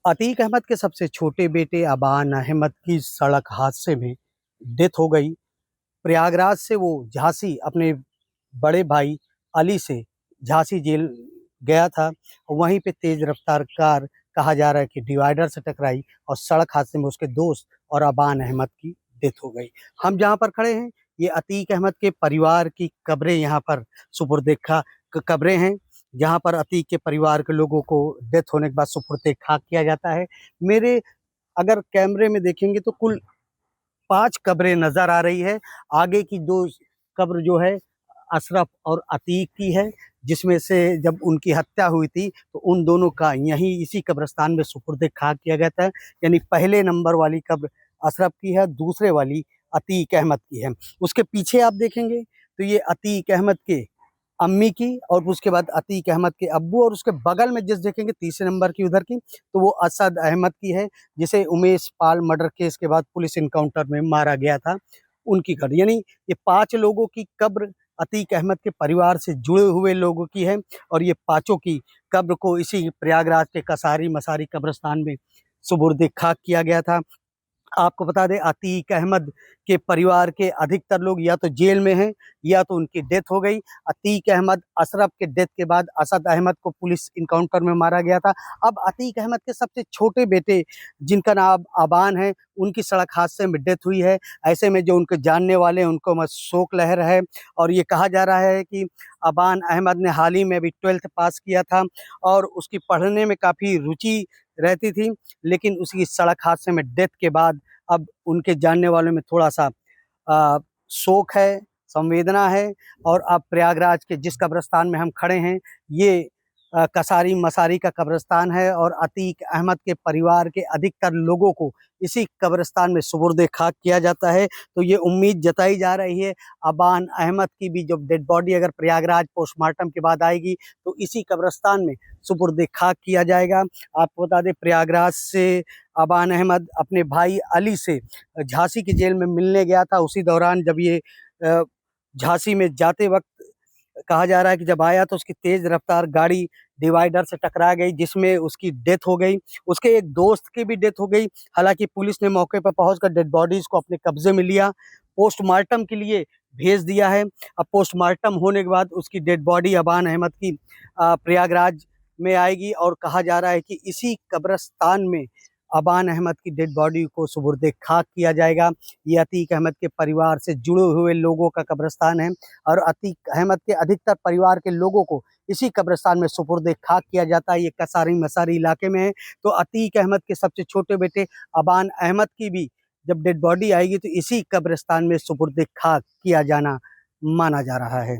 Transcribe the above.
अतीक अहमद के सबसे छोटे बेटे अबान अहमद की सड़क हादसे में डेथ हो गई। प्रयागराज से वो झांसी अपने बड़े भाई अली से झांसी जेल गया था। वहीं पे तेज रफ्तार कार कहा जा रहा है कि डिवाइडर से टकराई और सड़क हादसे में उसके दोस्त और अबान अहमद की डेथ हो गई। हम जहाँ पर खड़े हैं, ये अतीक अहमद के परिवार की कब्रें यहाँ पर सुपुर्द कब्रें हैं, जहाँ पर अतीक के परिवार के लोगों को डेथ होने के बाद सुपुर्द खाक किया जाता है। मेरे अगर कैमरे में देखेंगे तो कुल 5 कब्रें नज़र आ रही है। आगे की 2 कब्र जो है अशरफ और अतीक की है, जिसमें से जब उनकी हत्या हुई थी तो उन दोनों का यहीं इसी कब्रिस्तान में सुपुर्द खाक किया गया था। यानी पहले नंबर वाली कब्र अशरफ की है, दूसरे वाली अतीक अहमद की है। उसके पीछे आप देखेंगे तो ये अतीक अहमद के अम्मी की और उसके बाद अतीक अहमद के अब्बू, और उसके बगल में जिस देखेंगे तीसरे नंबर की उधर की तो वो असद अहमद की है, जिसे उमेश पाल मर्डर केस के बाद पुलिस इनकाउंटर में मारा गया था, उनकी कब्र। यानी ये 5 लोगों की कब्र अतीक अहमद के परिवार से जुड़े हुए लोगों की है, और ये पांचों की कब्र को इसी प्रयागराज के कसारी मसारी कब्रिस्तान में सुपुर्द खाक किया गया था। आपको बता दें, अतीक अहमद के परिवार के अधिकतर लोग या तो जेल में हैं या तो उनकी डेथ हो गई। अतीक अहमद अशरफ के डेथ के बाद असद अहमद को पुलिस इनकाउंटर में मारा गया था। अब अतीक अहमद के सबसे छोटे बेटे जिनका नाम अबान है, उनकी सड़क हादसे में डेथ हुई है। ऐसे में जो उनके जानने वाले हैं उनको में शोक लहर है, और ये कहा जा रहा है कि अबान अहमद ने हाल ही में अभी 12th पास किया था और उसकी पढ़ने में काफ़ी रुचि रहती थी, लेकिन उसकी सड़क हादसे में डेथ के बाद अब उनके जानने वालों में थोड़ा-सा शोक है, संवेदना है। और अब प्रयागराज के जिस कब्रिस्तान में हम खड़े हैं, ये कसारी मसारी का कब्रिस्तान है, और अतीक अहमद के परिवार के अधिकतर लोगों को इसी कब्रिस्तान में सुपुर्द खाक किया जाता है। तो ये उम्मीद जताई जा रही है अबान अहमद की भी जब डेड बॉडी अगर प्रयागराज पोस्टमार्टम के बाद आएगी तो इसी कब्रिस्तान में सुपुर्द खाक किया जाएगा। आपको बता दें, प्रयागराज से अबान अहमद अपने भाई अली से झांसी की जेल में मिलने गया था। उसी दौरान जब ये झांसी में जाते वक्त कहा जा रहा है कि जब आया तो उसकी तेज रफ्तार गाड़ी डिवाइडर से टकरा गई, जिसमें उसकी डेथ हो गई। उसके एक दोस्त की भी डेथ हो गई। हालांकि पुलिस ने मौके पर पहुंचकर डेड बॉडीज को अपने कब्जे में लिया, पोस्टमार्टम के लिए भेज दिया है। अब पोस्टमार्टम होने के बाद उसकी डेड बॉडी अबान अहमद की प्रयागराज में आएगी, और कहा जा रहा है कि इसी कब्रिस्तान में अबान अहमद की डेड बॉडी को सुपुर्द खाक किया जाएगा। ये अतीक अहमद के परिवार से जुड़े हुए लोगों का कब्रिस्तान है, और अतीक अहमद के अधिकतर परिवार के लोगों को इसी कब्रिस्तान में सुपुर्द खाक किया जाता है। ये कसारी मसारी इलाके में है। तो अतीक अहमद के सबसे छोटे बेटे अबान अहमद की भी जब डेड बॉडी आएगी तो इसी कब्रिस्तान में सुपुर्द खाक किया जाना माना जा रहा है।